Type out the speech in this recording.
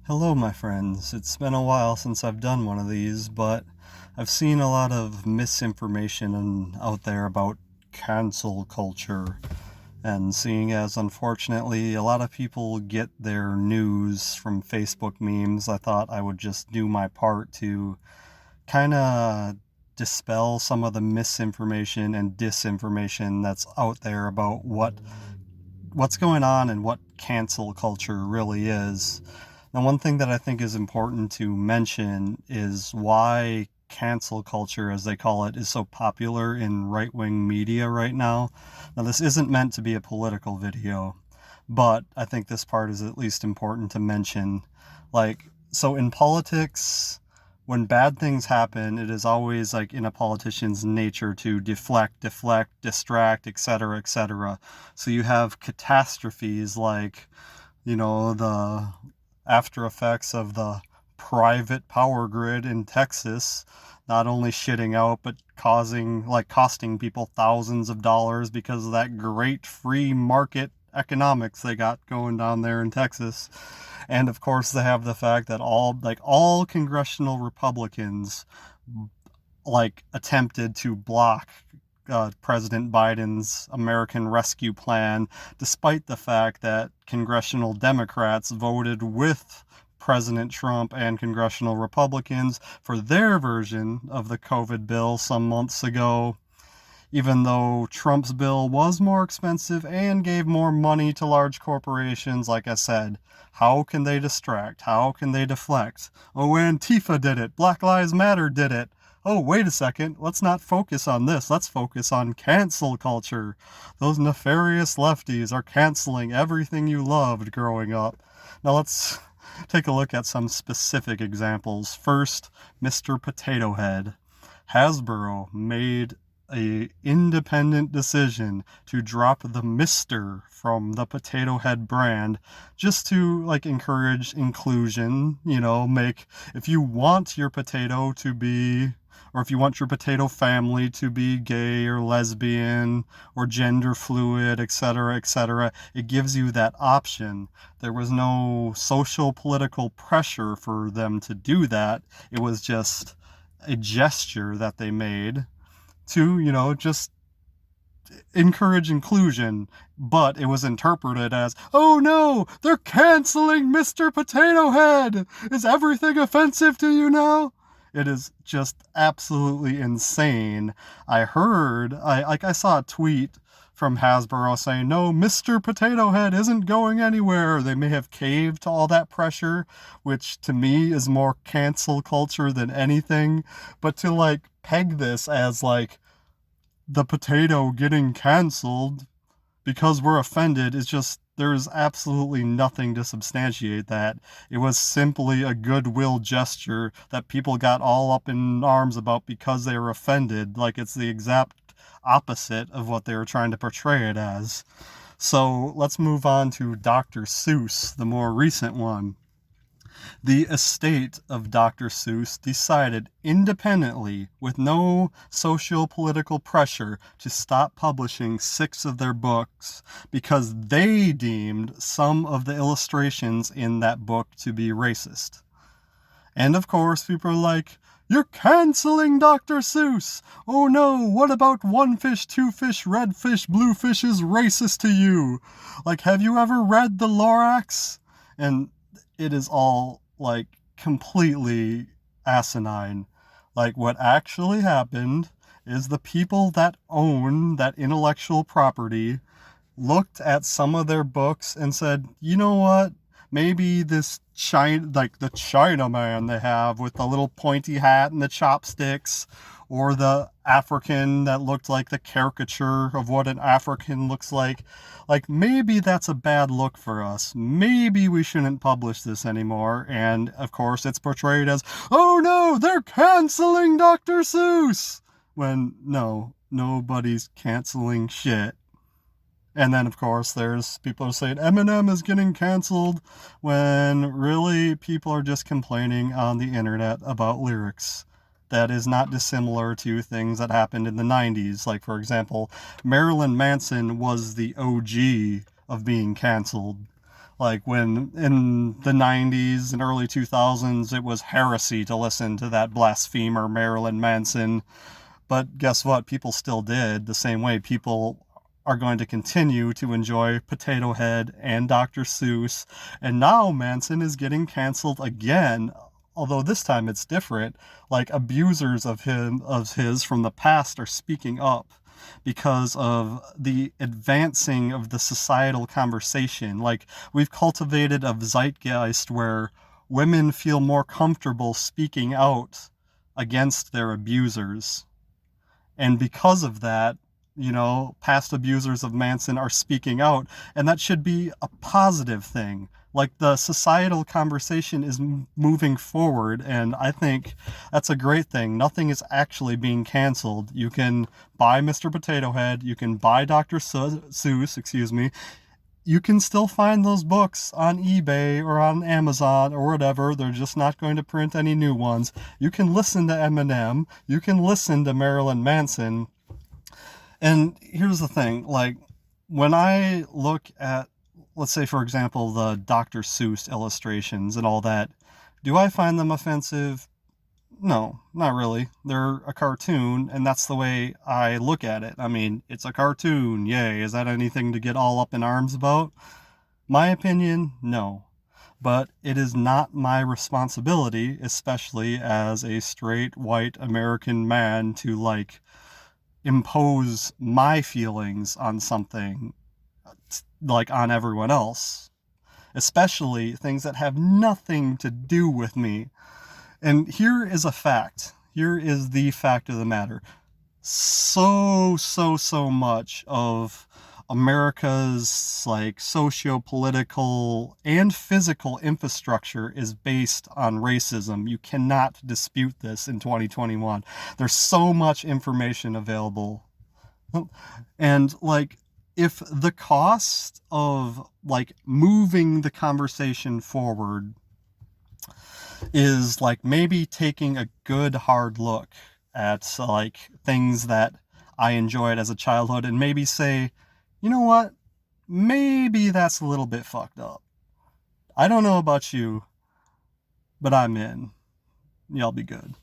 Hello, my friends. It's been a while since I've done one of these, but I've seen a lot of misinformation out there about cancel culture. And seeing as unfortunately a lot of people get their news from Facebook memes, I thought I would just do my part to kind of dispel some of the misinformation and disinformation that's out there about what's going on and what cancel culture really is. Now, one thing that I think is important to mention is why cancel culture, as they call it, is so popular in right-wing media right now. Now, this isn't meant to be a political video, but I think this part is at least important to mention. So in politics, when bad things happen, it is always like in a politician's nature to deflect, distract, etc., etc. So you have catastrophes like, the after effects of the private power grid in Texas not only shitting out but costing people thousands of dollars because of that great free market economics they got going down there in Texas. And of course they have the fact that all congressional Republicans attempted to block President Biden's American Rescue Plan, despite the fact that congressional Democrats voted with President Trump and congressional Republicans for their version of the COVID bill some months ago. Even though Trump's bill was more expensive and gave more money to large corporations, like I said, how can they distract? How can they deflect? Oh, Antifa did it. Black Lives Matter did it. Oh, wait a second. Let's not focus on this. Let's focus on cancel culture. Those nefarious lefties are canceling everything you loved growing up. Now let's take a look at some specific examples. First, Mr. Potato Head. Hasbro made a independent decision to drop the Mr. from the Potato Head brand just to encourage inclusion, if you want your potato to be, or if you want your potato family to be gay or lesbian or gender fluid, etc., etc., it gives you that option. There was no social political pressure for them to do that. It was just a gesture that they made to, just encourage inclusion, but it was interpreted as, oh no, they're canceling Mr. Potato Head! Is everything offensive to you now? It is just absolutely insane. I saw a tweet from Hasbro saying, no, Mr. Potato Head isn't going anywhere. They may have caved to all that pressure, which to me is more cancel culture than anything. But to peg this as the potato getting canceled because we're offended is just, there's absolutely nothing to substantiate that. It was simply a goodwill gesture that people got all up in arms about because they were offended. It's the exact opposite of what they were trying to portray it as. So let's move on to Dr. Seuss, the more recent one. The estate of Dr. Seuss decided independently, with no socio-political pressure, to stop publishing 6 of their books because they deemed some of the illustrations in that book to be racist. And of course, people are like, you're canceling Dr. Seuss! Oh no, what about one fish, two fish, red fish, blue fish is racist to you? Have you ever read the Lorax? And it is all completely asinine. What actually happened is the people that own that intellectual property looked at some of their books and said, you know what? Maybe this the Chinaman they have with the little pointy hat and the chopsticks, or the African that looked like the caricature of what an African looks like. Maybe that's a bad look for us. Maybe we shouldn't publish this anymore. And of course, it's portrayed as, oh no, they're canceling Dr. Seuss! When no, nobody's canceling shit. And then, of course, there's people saying Eminem is getting canceled, when really people are just complaining on the internet about lyrics. That is not dissimilar to things that happened in the 90s. For example, Marilyn Manson was the OG of being canceled. Like when in the 90s and early 2000s, it was heresy to listen to that blasphemer Marilyn Manson. But guess what? People still did the same way. People are going to continue to enjoy Potato Head and Dr. Seuss. And now Manson is getting canceled again. Although this time it's different. Like abusers of his from the past are speaking up because of the advancing of the societal conversation. Like we've cultivated a zeitgeist where women feel more comfortable speaking out against their abusers. And because of that, past abusers of Manson are speaking out, and that should be a positive thing. Like the societal conversation is moving forward, and I think that's a great thing. Nothing is actually being canceled. You can buy Mr. Potato Head, you can buy Dr. Seuss, excuse me. You can still find those books on eBay or on Amazon or whatever. They're just not going to print any new ones. You can listen to Eminem. You can listen to Marilyn Manson. And here's the thing, like when I look at, let's say for example, the Dr. Seuss illustrations and all that, do I find them offensive? No, not really. They're a cartoon, and that's the way I look at it. I mean, it's a cartoon, yay. Is that anything to get all up in arms about? My opinion, no. But it is not my responsibility, especially as a straight white American man, to like impose my feelings on something, like on everyone else, especially things that have nothing to do with me. And here is a fact. Here is the fact of the matter. So much of America's like socio-political and physical infrastructure is based on racism. You cannot dispute this in 2021. There's so much information available. And like if the cost of like moving the conversation forward is like maybe taking a good hard look at like things that I enjoyed as a childhood and maybe say, you know what? Maybe that's a little bit fucked up. I don't know about you, but I'm in. Y'all be good.